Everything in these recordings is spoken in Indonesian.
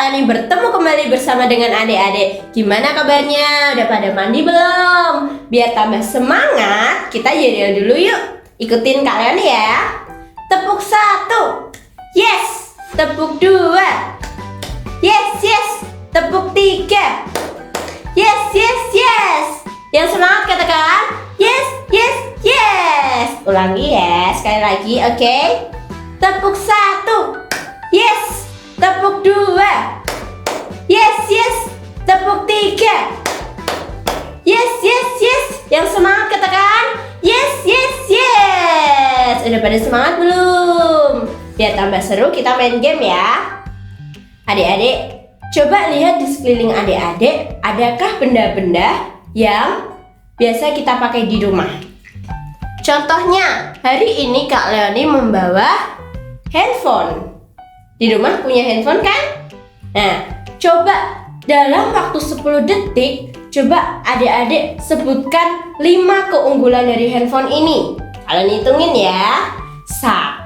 Leoni bertemu kembali bersama dengan adik-adik. Gimana kabarnya? Udah pada mandi belum? Biar tambah semangat, kita yel dulu yuk. Ikutin Kak Leoni ya. Tepuk 1. Yes. Tepuk 2. Yes, yes. Tepuk 3. Yes, yes, yes. Yang semangat katakan yes, yes, yes. Ulangi ya, sekali lagi, oke? Tepuk 1. Yes. Tepuk 2. Yes, yes. Tepuk 3. Yes, yes, yes. Yang semangat katakan yes, yes, yes. Udah pada semangat belum? Biar tambah seru kita main game ya. Adik-adik, coba lihat di sekeliling adik-adik, adakah benda-benda yang biasa kita pakai di rumah? Contohnya, hari ini Kak Leoni membawa handphone. Di rumah punya handphone kan? Nah, coba dalam waktu 10 detik, coba adik-adik sebutkan 5 keunggulan dari handphone ini. Kalian hitungin ya. 1,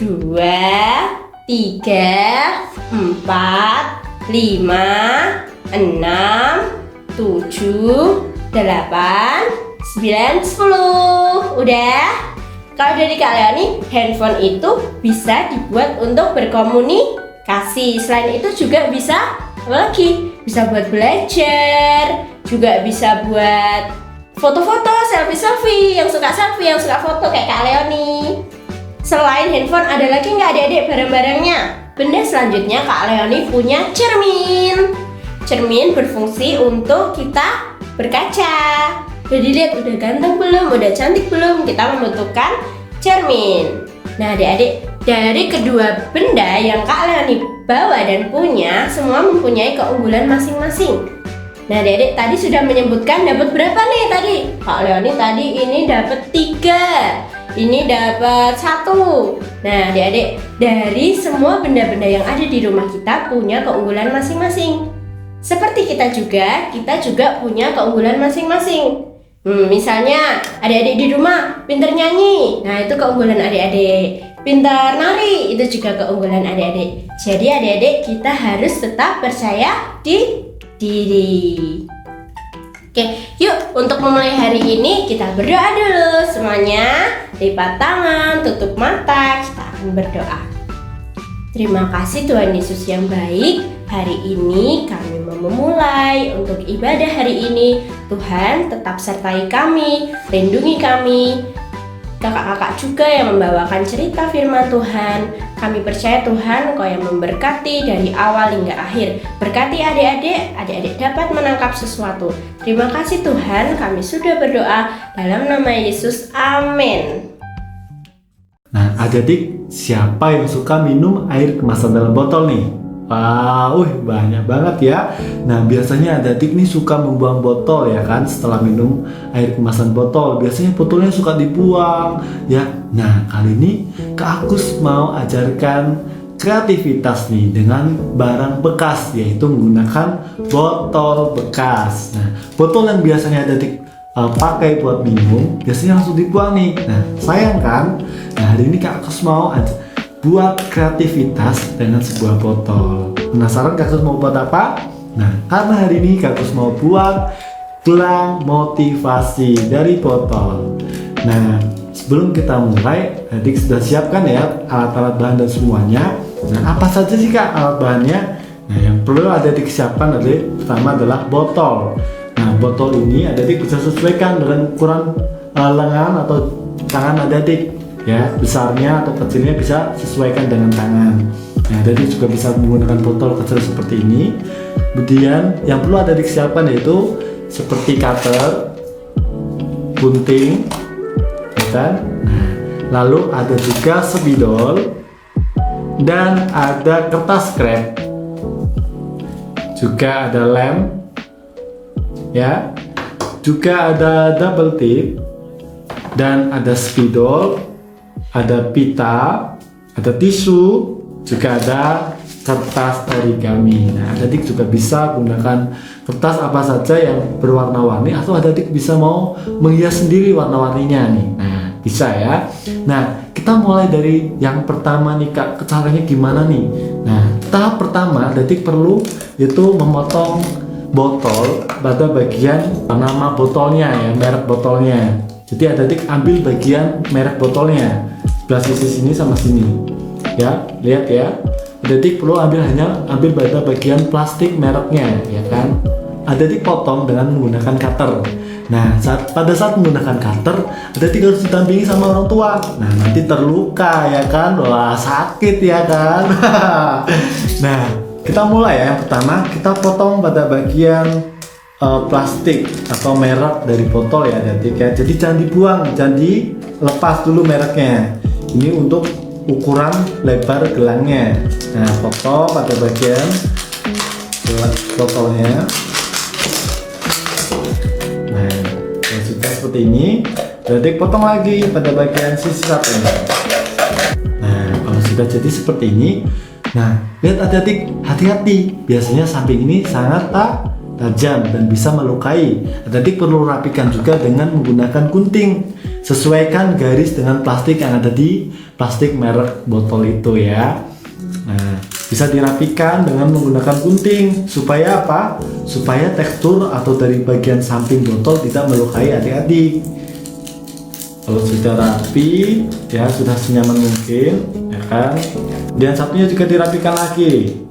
2, 3, 4, 5, 6, 7, 8, 9, 10. Udah? Kalau dari Kak Leoni, handphone itu bisa dibuat untuk berkomunikasi. Selain itu juga bisa apa lagi? Bisa buat belajar, juga bisa buat foto-foto, selfie-selfie. Yang suka selfie, yang suka foto kayak Kak Leoni. Selain handphone, ada lagi nggak adik-adik barang-barangnya? Benda selanjutnya Kak Leoni punya cermin. Cermin berfungsi untuk kita berkaca. Udah dilihat udah ganteng belum, udah cantik belum, kita membutuhkan cermin. Nah adik-adik, dari kedua benda yang Kak Leoni bawa dan punya, semua mempunyai keunggulan masing-masing. Nah adik-adik tadi sudah menyebutkan dapat berapa nih tadi? Kak Leoni tadi ini dapat 3, ini dapat 1. Nah adik-adik, dari semua benda-benda yang ada di rumah kita punya keunggulan masing-masing. Seperti kita juga punya keunggulan masing-masing. Misalnya adik-adik di rumah pintar nyanyi, nah itu keunggulan adik-adik. Pintar nari, itu juga keunggulan adik-adik. Jadi adik-adik kita harus tetap percaya diri. Oke, yuk untuk memulai hari ini kita berdoa dulu. Semuanya lipat tangan, tutup mata, kita akan berdoa. Terima kasih Tuhan Yesus yang baik. Hari ini kami mau memulai untuk ibadah hari ini. Tuhan tetap sertai kami, lindungi kami. Kakak-kakak juga yang membawakan cerita firman Tuhan. Kami percaya Tuhan Engkau yang memberkati dari awal hingga akhir. Berkati adik-adik dapat menangkap sesuatu. Terima kasih Tuhan, kami sudah berdoa dalam nama Yesus. Amin. Nah, adik-adik, siapa yang suka minum air kemasan dalam botol nih? Wah, banyak banget ya. Nah, biasanya adik-adik nih suka membuang botol ya kan setelah minum air kemasan botol. Biasanya botolnya suka dibuang ya. Nah, kali ini Kak Agus mau ajarkan kreativitas nih dengan barang bekas, yaitu menggunakan botol bekas. Nah, botol yang biasanya adik-adik pakai buat minum biasanya langsung dibuang nih. Nah, sayang kan? Nah, hari ini Kak Agus mau buat kreativitas dengan sebuah botol. Penasaran Kak Agus mau buat apa? Nah, karena hari ini Kak Agus mau buat gelang motivasi dari botol. Nah, sebelum kita mulai, adik sudah siapkan ya alat-alat bahan dan semuanya. Nah, apa saja sih Kak alat bahannya? Nah, yang perlu adik siapkan adalah pertama adalah botol. Nah, botol ini adik bisa sesuaikan dengan ukuran lengan atau tangan adik. Ya, besarnya atau kecilnya bisa sesuaikan dengan tangan. Nah, adik juga bisa menggunakan botol kecil seperti ini. Kemudian yang perlu adik siapkan yaitu seperti cutter, gunting, dan lalu ada juga spidol dan ada kertas krep. Juga ada lem, ya. Juga ada double tip dan ada spidol. Ada pita, ada tisu, juga ada kertas origami. Nah, adik juga bisa gunakan kertas apa saja yang berwarna-warni, atau adik bisa mau menghias sendiri warna-warninya nih. Nah, bisa ya. Nah, kita mulai dari yang pertama nih Kak, caranya gimana nih? Nah, tahap pertama Adetik perlu itu memotong botol pada bagian nama botolnya ya, merek botolnya. Jadi Adetik ambil bagian merek botolnya, sebelah sisi sini sama sini ya, lihat ya. Adetik perlu ambil pada bagian plastik mereknya ya kan. Adetik potong dengan menggunakan cutter. Nah, pada saat menggunakan cutter, Adetik harus didampingi sama orang tua. Nah, nanti terluka ya kan, wah sakit ya kan. Nah, kita mulai ya. Yang pertama, kita potong pada bagian plastik atau merek dari botol ya Adetik ya. Jadi jangan dibuang, jangan dilepas dulu mereknya. Ini untuk ukuran lebar gelangnya. Nah, potong pada bagian botolnya. Nah, kalau sudah seperti ini, Adetik potong lagi pada bagian sisi satunya. Nah, kalau sudah jadi seperti ini, nah lihat Adetik, hati-hati. Biasanya samping ini sangat tajam dan bisa melukai. Adetik perlu rapikan juga dengan menggunakan gunting. Sesuaikan garis dengan plastik yang ada di plastik merek botol itu ya. Nah, bisa dirapikan dengan menggunakan gunting supaya apa? Supaya tekstur atau dari bagian samping botol tidak melukai adik-adik. Kalau sudah rapi, ya sudah senyaman mungkin, ya kan? Dan satunya juga dirapikan lagi.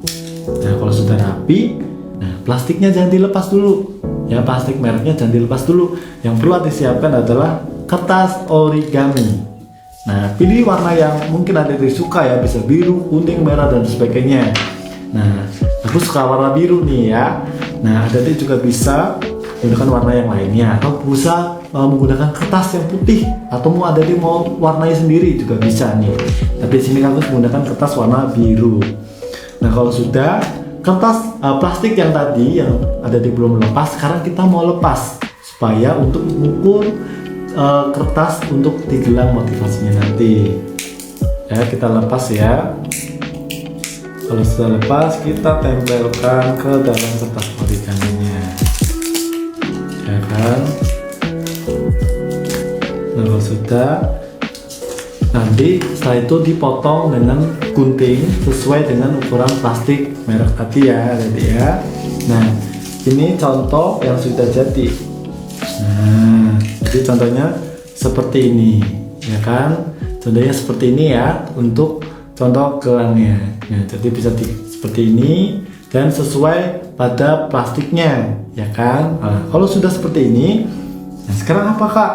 Nah, kalau sudah rapi, nah plastiknya jangan dilepas dulu. Ya, plastik mereknya jangan dilepas dulu. Yang perlu disiapkan adalah kertas origami. Nah, pilih warna yang mungkin Adetik suka ya, bisa biru, kuning, merah dan sebagainya. Nah, aku suka warna biru nih ya. Nah, Adetik juga bisa menggunakan warna yang lainnya atau bisa menggunakan kertas yang putih atau mau Adetik mau warnai sendiri juga bisa nih. Tapi di sini aku menggunakan kertas warna biru. Nah, kalau sudah kertas plastik yang tadi yang Adetik belum lepas, sekarang kita mau lepas supaya untuk mengukur kertas untuk digelang motivasinya nanti. Ya, kita lepas ya. Kalau sudah lepas, kita tempelkan ke dalam kertas origaminya. Ya kan? Nah, kalau sudah, nanti setelah itu dipotong dengan gunting sesuai dengan ukuran plastik merek tadi ya, ya. Nah, ini contoh yang sudah jadi. Nah, jadi contohnya seperti ini, ya kan? Contohnya seperti ini ya untuk contoh gelangnya. Nah, jadi bisa seperti ini dan sesuai pada plastiknya, ya kan? Nah, kalau sudah seperti ini, nah sekarang apa kak?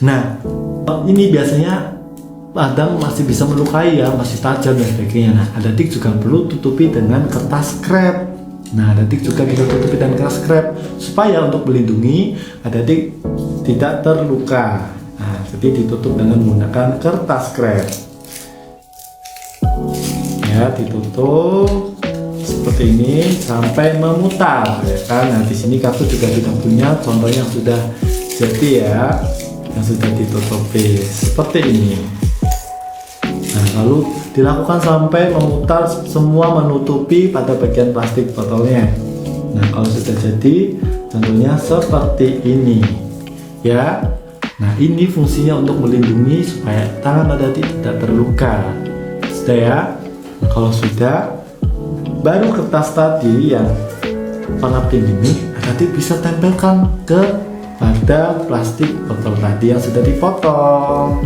Nah, ini biasanya kadang masih bisa melukai ya, masih tajam dan sebagainya. Nah, Adetik juga perlu tutupi dengan kertas krep. Nah, Adetik juga kita tutupi dengan kertas krep supaya untuk melindungi Adetik tidak terluka. Nah, jadi ditutup dengan menggunakan kertas krep. Ya, ditutup seperti ini sampai memutar, ya kan? Nah, di sini aku juga tidak punya contoh yang sudah jadi ya, yang sudah ditutupi seperti ini. Nah, lalu dilakukan sampai memutar semua menutupi pada bagian plastik botolnya. Nah, kalau sudah jadi contohnya seperti ini ya. Nah, ini fungsinya untuk melindungi supaya tangan Adetik tidak terluka. Sudah ya. Nah, kalau sudah, baru kertas tadi yang warna pink ini Adetik bisa tempelkan ke pada plastik botol tadi yang sudah dipotong.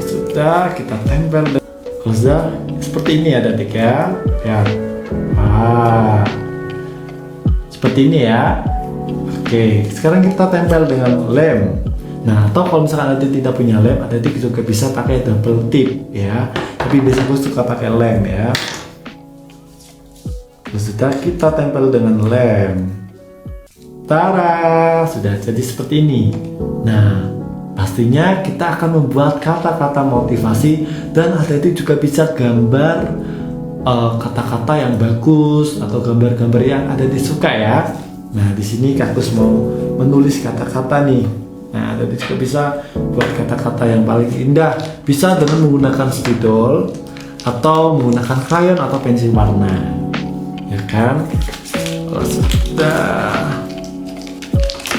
Sudah kita tempel. Kalau sudah seperti ini ya Adetik ya. Ya. Wah. Seperti ini ya. Oke, sekarang kita tempel dengan lem. Nah, atau kalau misalkan Adetik tidak punya lem, Adetik juga bisa pakai double tip ya. Tapi biasanya aku suka pakai lem ya. Sudah kita tempel dengan lem. Tara, sudah jadi seperti ini. Nah, pastinya kita akan membuat kata-kata motivasi dan Adetik juga bisa gambar kata-kata yang bagus atau gambar-gambar yang Adetik suka ya. Nah, di sini Kaktus mau menulis kata-kata nih. Nah, Adetik juga bisa buat kata-kata yang paling indah. Bisa dengan menggunakan spidol atau menggunakan krayon atau pensil warna. Ya kan? Kalau sudah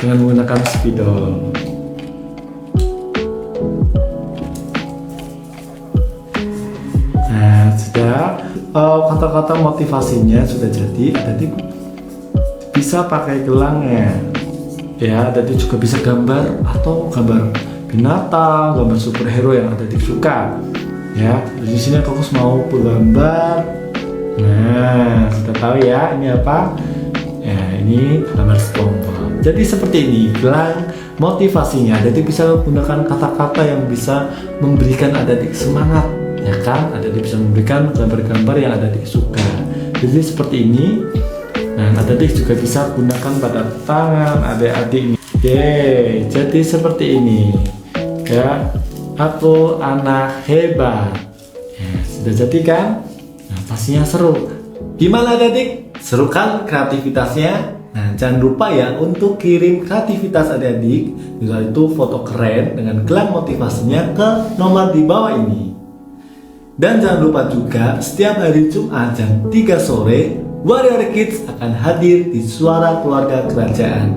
dengan menggunakan spidol. Nah, sudah kata-kata motivasinya sudah jadi, adik bisa pakai gelangnya. Ya, adik juga bisa gambar atau gambar binatang, gambar superhero yang adik suka. Ya, di sini Kokus mau gambar. Nah, sudah tahu ya ini apa? Ya, ini gambar SpongeBob. Jadi seperti ini gelang motivasinya. Adik bisa menggunakan kata-kata yang bisa memberikan adik semangat, ya kan? Adik bisa memberikan gambar-gambar yang adik suka. Jadi seperti ini. Nah, adik juga bisa gunakan pada tangan adik-adik ini. Yeay, jadi seperti ini. Ya, aku anak hebat. Ya, sudah jadi kan? Nah, pastinya seru. Gimana adik? Seru kan kreativitasnya? Nah, jangan lupa ya untuk kirim kreativitas adik-adik, yaitu foto keren dengan gelang motivasinya ke nomor di bawah ini. Dan jangan lupa juga setiap hari Jumat jam 3 sore Warrior Kids akan hadir di Suara Keluarga Kerajaan.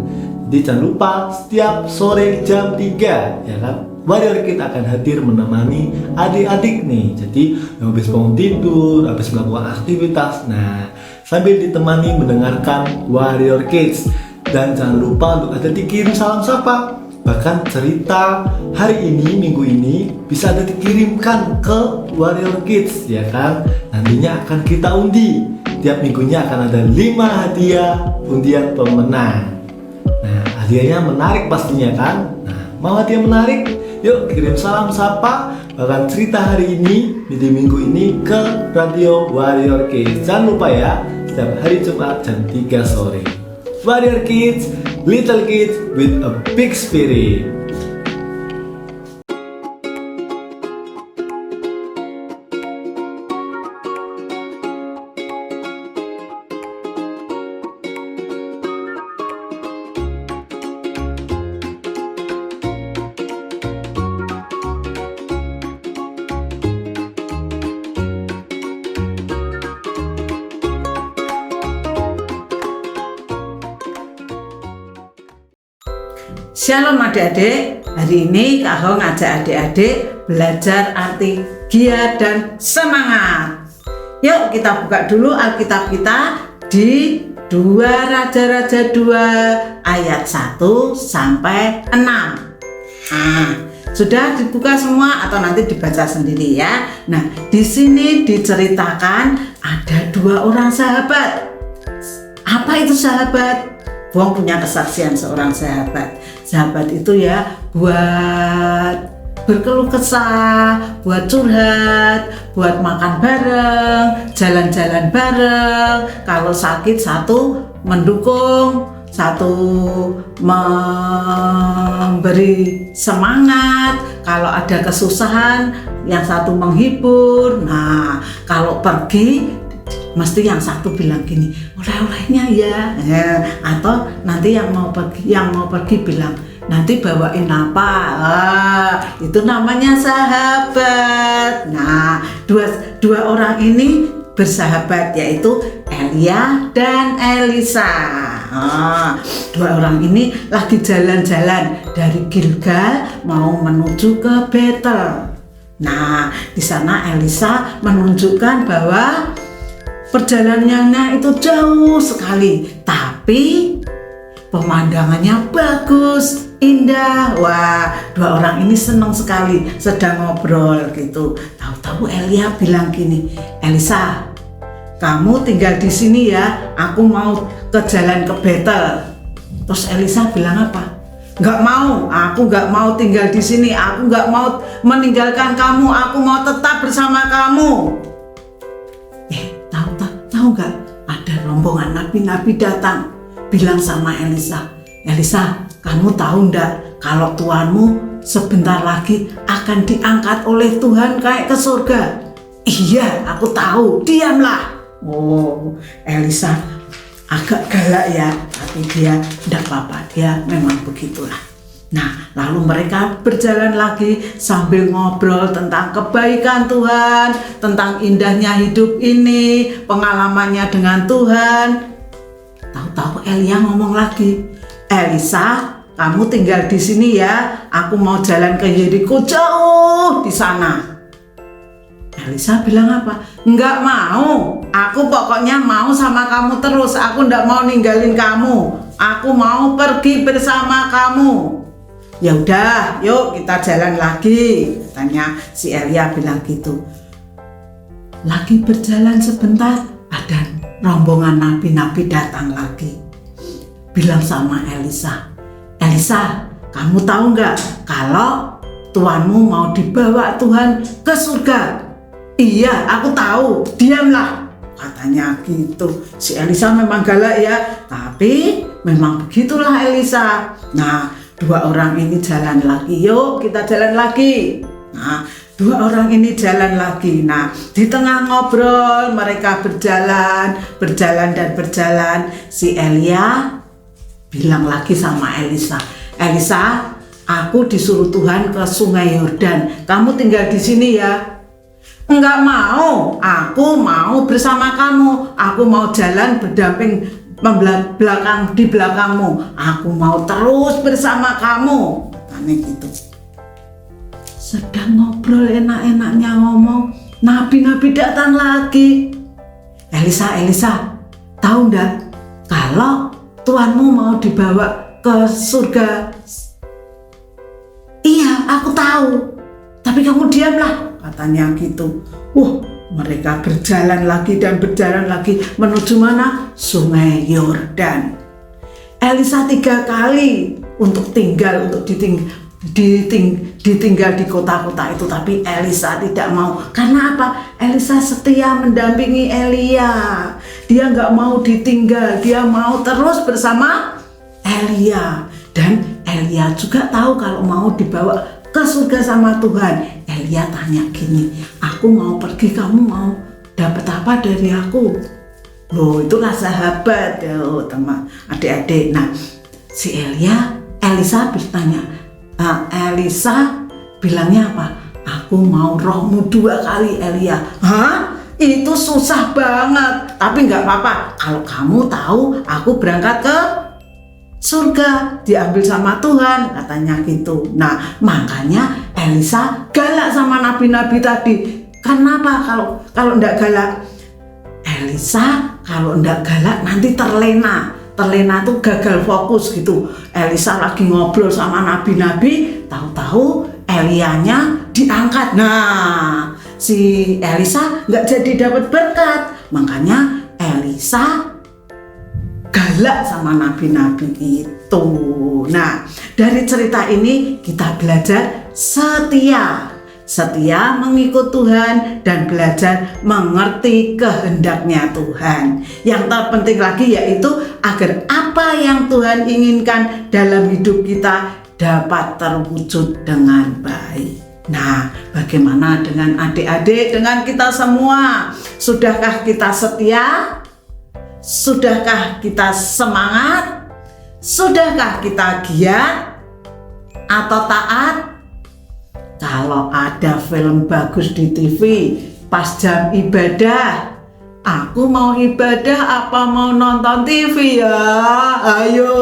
Jadi jangan lupa setiap sore jam 3 ya kan, Warrior Kids akan hadir menemani adik-adik nih. Jadi habis bangun tidur, habis melakukan aktivitas, nah sambil ditemani mendengarkan Warrior Kids. Dan jangan lupa untuk ada dikirim salam sapa. Bahkan cerita hari ini, minggu ini bisa ada dikirimkan ke Warrior Kids ya kan. Nantinya akan kita undi. Tiap minggunya akan ada 5 hadiah undian pemenang. Nah, hadiahnya menarik pastinya kan. Nah, mau hadiah menarik? Yuk kirim salam sapa bahkan cerita hari ini di minggu ini ke Radio Warrior Kids. Jangan lupa ya, setiap hari Jumat jam 3 sore. Warrior Kids, little kids with a big spirit. Shalom adik-adik, hari ini Kak Ho ngajak adik-adik belajar arti giat dan semangat. Yuk kita buka dulu Alkitab kita di 2 Raja-Raja 2 ayat 1 sampai 6. Nah, sudah dibuka semua atau nanti dibaca sendiri ya. Nah, di sini diceritakan ada 2 orang sahabat. Apa itu sahabat? Wong punya kesaksian seorang sahabat. Sahabat itu ya buat berkeluh kesah, buat curhat, buat makan bareng, jalan-jalan bareng. Kalau sakit satu mendukung, satu memberi semangat. Kalau ada kesusahan, yang satu menghibur. Nah, kalau pergi mesti yang satu bilang gini, oleh-olehnya ya. Atau nanti yang mau pergi bilang, nanti bawain apa. Itu namanya sahabat. Nah, dua orang ini bersahabat, yaitu Elia dan Elisa. Dua orang ini lagi jalan-jalan dari Gilgal mau menuju ke Betel. Nah, di sana Elisa menunjukkan bahwa perjalanannya itu jauh sekali, tapi pemandangannya bagus, indah. Wah, 2 orang ini senang sekali, sedang ngobrol gitu. Tahu-tahu Elia bilang gini, Elisa, kamu tinggal di sini ya, aku mau ke jalan ke Betel. Terus Elisa bilang apa? Nggak mau, aku nggak mau tinggal di sini, aku nggak mau meninggalkan kamu, aku mau tetap bersama kamu. Tahu nggak? Ada rombongan nabi-nabi datang, bilang sama Elisa, Elisa, kamu tahu nggak kalau tuanmu sebentar lagi akan diangkat oleh Tuhan kayak ke surga? Iya, aku tahu, diamlah. Oh, Elisa agak galak ya, tapi dia enggak apa-apa, dia memang begitulah. Nah, lalu mereka berjalan lagi sambil ngobrol tentang kebaikan Tuhan, tentang indahnya hidup ini, pengalamannya dengan Tuhan. Tahu-tahu Elia ngomong lagi, Elisa, kamu tinggal di sini ya, aku mau jalan ke Yeriko jauh di sana. Elisa bilang apa? Enggak mau, aku pokoknya mau sama kamu terus, aku enggak mau ninggalin kamu, aku mau pergi bersama kamu. Ya udah, yuk kita jalan lagi, katanya si Elia bilang gitu. Lagi berjalan sebentar, ada rombongan nabi-nabi datang lagi. Bilang sama Elisa, Elisa, kamu tahu nggak kalau tuanmu mau dibawa Tuhan ke surga? Iya, aku tahu, diamlah, katanya gitu. Si Elisa memang galak ya, tapi memang begitulah Elisa. Nah, dua orang ini jalan lagi, yuk kita jalan lagi. Nah, dua orang ini jalan lagi. Nah, di tengah ngobrol mereka berjalan dan berjalan. Si Elia bilang lagi sama Elisa, Elisa, aku disuruh Tuhan ke Sungai Yordan. Kamu tinggal di sini ya. Enggak mau, aku mau bersama kamu. Aku mau jalan berdamping di belakangmu. Aku mau terus bersama kamu. Aneh gitu. Sedang ngobrol enak-enaknya ngomong, nabi-nabi datang lagi. Elisa, tahu enggak kalau tuanmu mau dibawa ke surga? Iya, aku tahu. Tapi kamu diamlah, katanya gitu. Mereka berjalan lagi dan berjalan lagi menuju mana? Sungai Yordan. Elisa 3 kali untuk ditinggal di kota-kota itu, tapi Elisa tidak mau. Karena apa? Elisa setia mendampingi Elia. Dia nggak mau ditinggal, dia mau terus bersama Elia. Dan Elia juga tahu kalau mau dibawa ke surga sama Tuhan. Elia tanya gini, aku mau pergi, kamu mau dapat apa dari aku? Loh, itulah sahabat, teman, adik-adik. Nah, si Elisa bertanya, Elisa bilangnya apa? Aku mau rohmu 2 kali, Elia. Hah? Itu susah banget. Tapi nggak apa-apa. Kalau kamu tahu aku berangkat ke surga, diambil sama Tuhan, katanya gitu. Nah, makanya Elisa galak sama nabi-nabi tadi. Kenapa kalau ndak galak? Elisa kalau ndak galak nanti terlena tuh gagal fokus gitu. Elisa lagi ngobrol sama nabi-nabi, tahu-tahu Elianya diangkat. Nah, si Elisa nggak jadi dapat berkat. Makanya Elisa galak sama nabi-nabi itu. Nah, dari cerita ini kita belajar setia mengikut Tuhan dan belajar mengerti kehendaknya Tuhan. Yang terpenting lagi yaitu agar apa yang Tuhan inginkan dalam hidup kita dapat terwujud dengan baik. Nah, bagaimana dengan adik-adik, dengan kita semua? Sudahkah kita setia? Sudahkah kita semangat? Sudahkah kita giat atau taat? Kalau ada film bagus di TV pas jam ibadah, aku mau ibadah apa mau nonton TV ya? Ayo.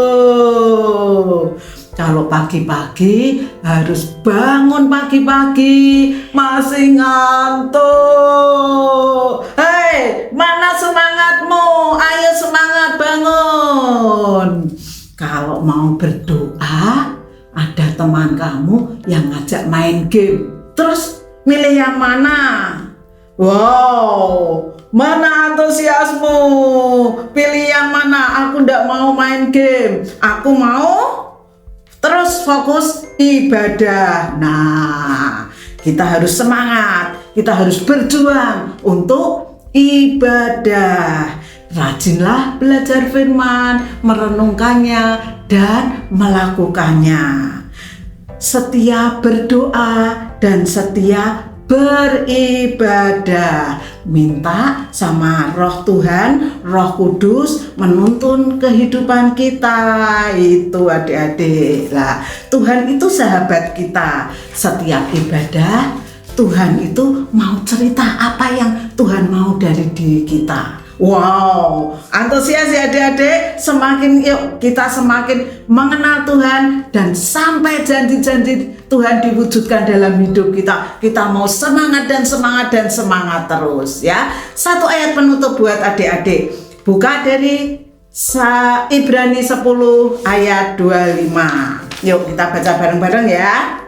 Kalau pagi-pagi harus bangun pagi-pagi, masih ngantuk. Hei, mana semangatmu? Ayo semangat, bangun. Kalau mau berdoa, ada teman kamu yang ngajak main game. Terus milih yang mana? Wow, mana antusiasmu? Pilih yang mana? Aku ndak mau main game. Aku mau terus fokus ibadah. Nah, kita harus semangat, kita harus berjuang untuk ibadah. Rajinlah belajar firman, merenungkannya dan melakukannya. Setia berdoa dan setia beribadah. Minta sama Roh Tuhan, Roh Kudus menuntun kehidupan kita. Itu adik-adik. Lah, Tuhan itu sahabat kita. Setiap ibadah Tuhan itu mau cerita apa yang Tuhan mau dari diri kita. Wow, antusias ya adik-adik. Yuk kita semakin mengenal Tuhan dan sampai janji-janji Tuhan diwujudkan dalam hidup kita. Kita mau semangat dan semangat terus ya. Satu ayat penutup buat adik-adik. Buka dari Ibrani 10 ayat 25. Yuk kita baca bareng-bareng ya.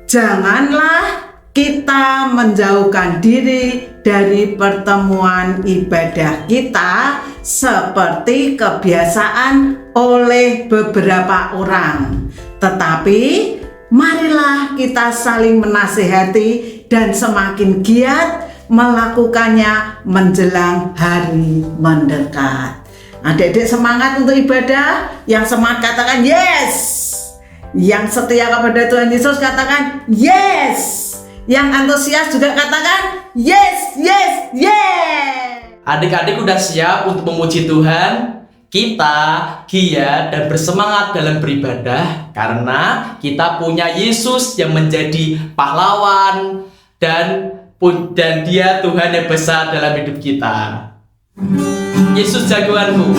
Janganlah kita menjauhkan diri dari pertemuan ibadah kita seperti kebiasaan oleh beberapa orang. Tetapi marilah kita saling menasihati dan semakin giat melakukannya menjelang hari mendekat. Adik-adik semangat untuk ibadah. Yang semangat katakan yes. Yang setia kepada Tuhan Yesus katakan yes. Yang antusias juga katakan yes, yes, yes. Adik-adik udah siap untuk memuji Tuhan? Kita giat dan bersemangat dalam beribadah karena kita punya Yesus yang menjadi pahlawan dan Dia Tuhan yang besar dalam hidup kita. Yesus jagoanku.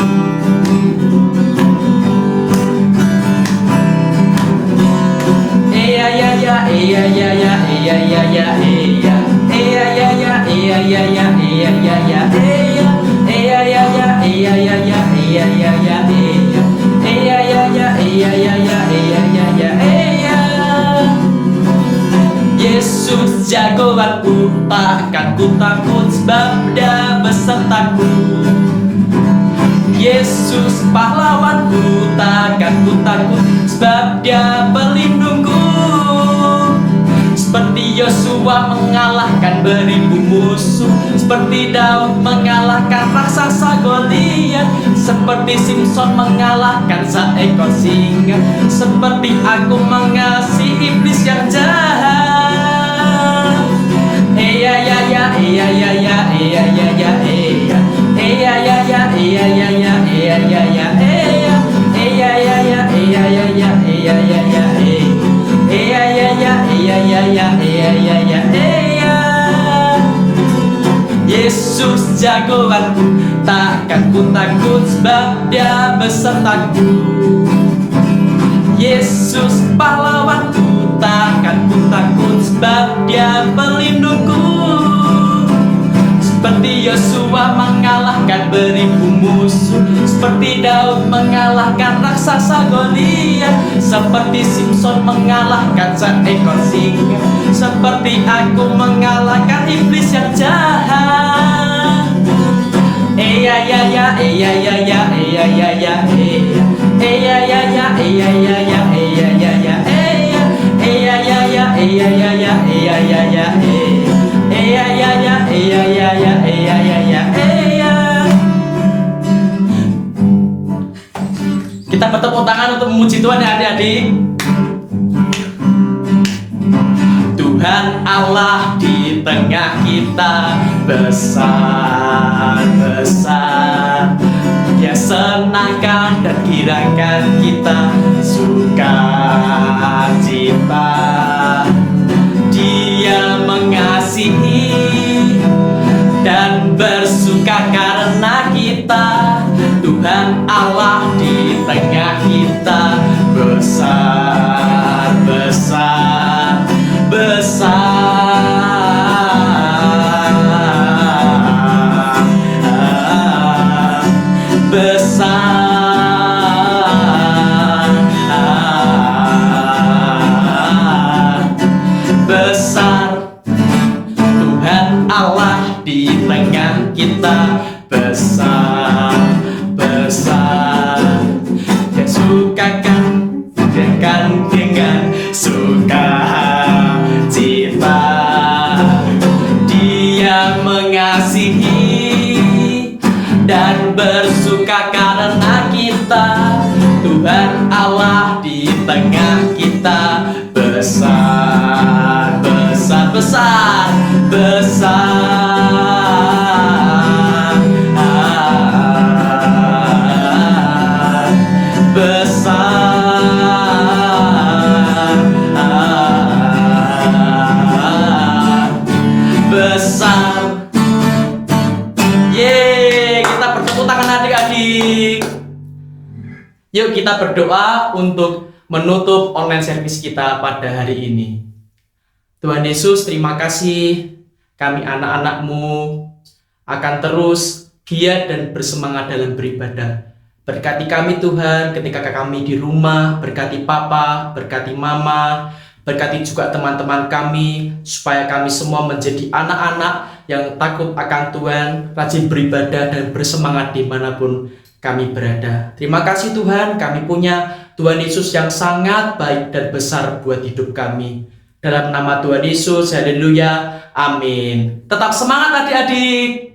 Yesus jagoanku, takkan ku takut sebab Dia besertaku. Yesus pahlawanku, takkan ku takut sebab Dia pelindungku. Seperti Yosua mengalahkan beribu musuh, seperti Daud mengalahkan raksasa Goliat, seperti Simpson mengalahkan seekor singa, seperti aku mengasihi iblis yang jahat. Yesus jagoanku, takkan ku takut sebab Dia besertaku. Yesus pahlawanku, takkan ku takut sebab Dia pelindungku. Seperti Yosua mengalahkan beribu musuh, seperti Daud mengalahkan raksasa Goliat, seperti Simpson mengalahkan seekor singa, seperti aku mengalahkan iblis yang jahat. Kita bertepuk tangan untuk memuji Tuhan ya adik-adik. Tuhan Allah di tengah kita besar-besar. Dia senangkan dan girakan kita sukacita. Dia mengasihi dan bersuka karena kita. Tuhan Allah di tengah kita besar-besar. Besar Tuhan Allah di tengah kita besar. Dia sukakan dengan sukacita. Dia mengasihi dan bersuka karena kita. Tuhan Allah di tengah kita besar. Besar. Yeay. Yuk kita berdoa untuk menutup online service kita pada hari ini. Tuhan Yesus, terima kasih kami anak-anak-Mu akan terus giat dan bersemangat dalam beribadah. Berkati kami Tuhan ketika kami di rumah, berkati Papa, berkati Mama, berkati juga teman-teman kami, supaya kami semua menjadi anak-anak yang takut akan Tuhan, rajin beribadah dan bersemangat dimanapun kami berada. Terima kasih Tuhan, kami punya Tuhan Yesus yang sangat baik dan besar buat hidup kami. Dalam nama Tuhan Yesus, haleluya, amin. Tetap semangat adik-adik.